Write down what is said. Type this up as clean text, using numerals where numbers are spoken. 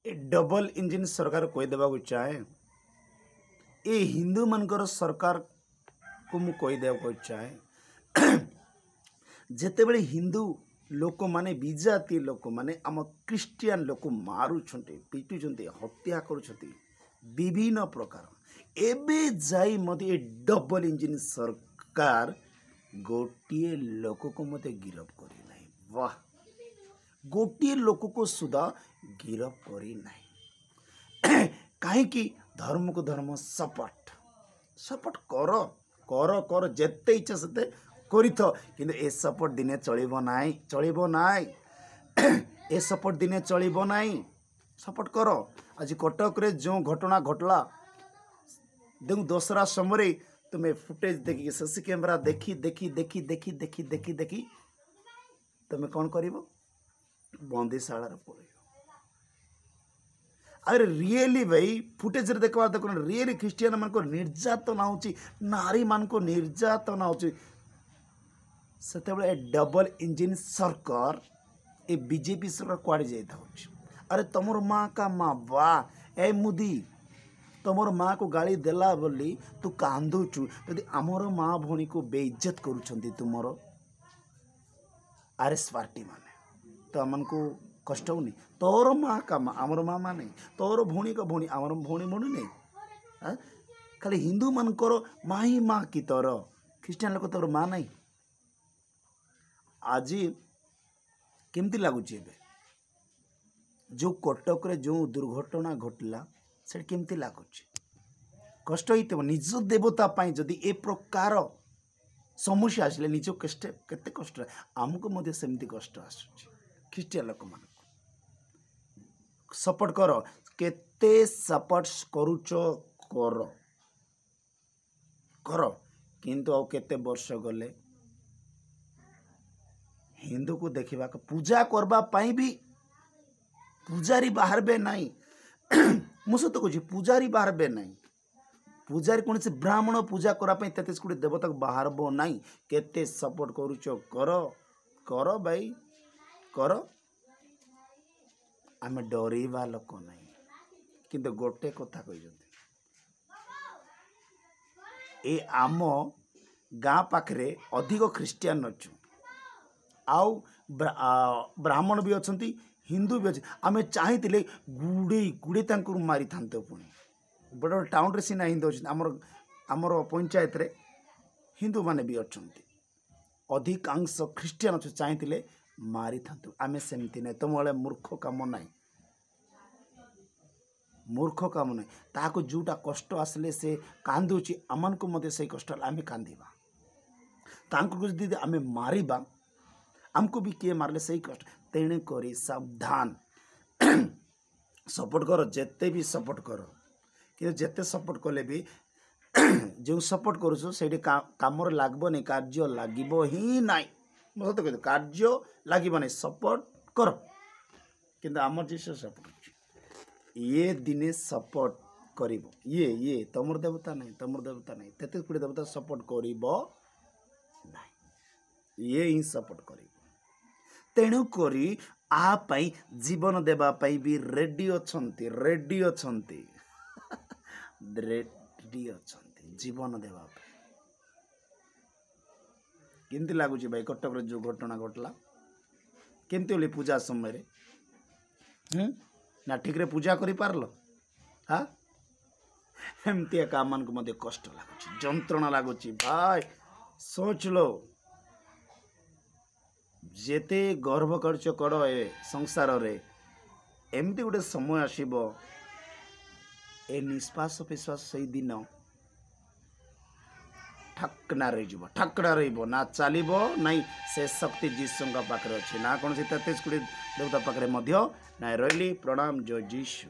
A double engine सरकार कही देवा चाहे ए हिंदू मानकर सरकार को मु कहीदेवा चाहे जितेबले हिंदू लोक माने विजातीय लोक माने आम क्रिस्टियन लोक मारुछन्ते पिटुछन्ते हत्या करुछन्ते विभिन्न प्रकार एबे जाई मते ए डबल इंजिन सरकार गोटिए लोक को मते गिरफ करी नाही। वाह, गोटिए लोक को सुधा गिरफ करी नाही कहीं धर्म को धर्म सपोर्ट सपोर्ट कर कर कर जेते इच्छा से करिथ किंतु ए सपोर्ट दिने चलिबो नाई चलिबो नाई ए सपोर्ट दिने चलिबो नाई। सपोर्ट कर आज कटक रे जो घटना घटला देखो दसरा समय तुम्हें फुटेज देखी सीसी कैमेरा देखी देखी देखी देखी देखी देखी देखी तुम्हें कौन कर बंदीशाला पड़े। अरे रियली भाई फुटेज देखा देख रियली क्रिस्टियन मान को निर्यातना हो नारी मान को निर्यातना हो से डबल इंजिन सरकार ए बीजेपी सरकार कुआड़े जाता हो। अरे तुमर माँ का माँ वाह ए मुदी तुमर माँ को गाली देला बोली तू कांदुचु यदि आमर माँ भौणी को बेइज्जत करुछंती तुमर आरएस पार्टी माने तो आमन को कष्ट होनी तोर माँ का माँ आमर माँ माने तोर भौणी का भौणी आमर भौणी मनु नहीं खाली हिंदू मानकर माँ ही माँ की तोर ख्रीस्टान लोक तोर माँ नहीं। आज केमती लगुच जो कटक रे जो दुर्घटना घटला से केमती लगुच कष्ट हो निज देवता पाई जदि ए प्रकार समस्या आसले निज कष्ट केते कष्ट आमको मध्य सेमती कष्ट आसुची ख्रीस्टियन लोक मान सपोर्ट कर केते सपोर्ट करूच कर कर किंतु आ केते वर्ष गले हिंदू को देखा पूजा करबा पाई भी पूजारी बाहरबे नहीं मुझे तो कह पूजारी बाहरबे नहीं पूजारी कौन से ब्राह्मण पूजा कराई 33 कोटी देवता बाहरब नहीं केते सपोर्ट करुच कर कर भाई कर आम डरवा लोक नहीं किंतु गोटे कथा कह ए आम गाँ पाखरे अधिक ख्रीस्टियन अच्छु आउ ब्राह्मण भी अच्छा हिंदू भी अच्छे आम चाहिए गुड़े गुड़े मारी था पुणी बड़ बड़ टाउन रे सीना हिंदू अच्छे आमर पंचायत रे हिंदू माने भी अच्छा अधिकांश ख्रीस्टियन अच्छे चाहिए मारी था आम सेमती ना तुम वाले मूर्ख काम ना मूर्ख काम ना ताको जोटा कष्ट आसले से कांदुची आमन को मते से कष्ट आम कांदीबा तांको जदि आम मारिबा आमको भी किए मारले सही कष्ट तेणे करी सावधान सपोर्ट कर जेते भी सपोर्ट कर कि जेते सपोर्ट कले भी जो सपोर्ट करूँ से काम लागबो नहीं कार्य लागबो ही नाई मत कह कार्य लागबो नहीं सपोर्ट कर किंतु आम जी सपोर्ट ये दिने सपोर्ट करिबो ये तमर देवता नहीं तमर देवता नहीं 33 कोटी देवता सपोर्ट करिबो नहीं ये ही सपोर्ट करिबो तेणु करी आपाई जीवन देवाई भी रेडी अच्छे रेडी अच्छे रेडी अच्छे जीवन देवा केमती लगुच भाई कटक जो घटना घटला केमती बोली पूजा समय ना ठीक रे पूजा करि पारलो हाँ एमती काम मान को मते कष्ट लगुच जंत्रणा लगुच भाई सोच लो जेते गर्व करच कर ए संसार रे एमती गोटे समय आसीबो ए निश्वास विश्वास से दिन ठकना रही ना चलो ना से शक्ति जीशु पाखे अच्छे ना कौन 33 कोटी देवता पाखे ना रही प्रणाम जय जीशु।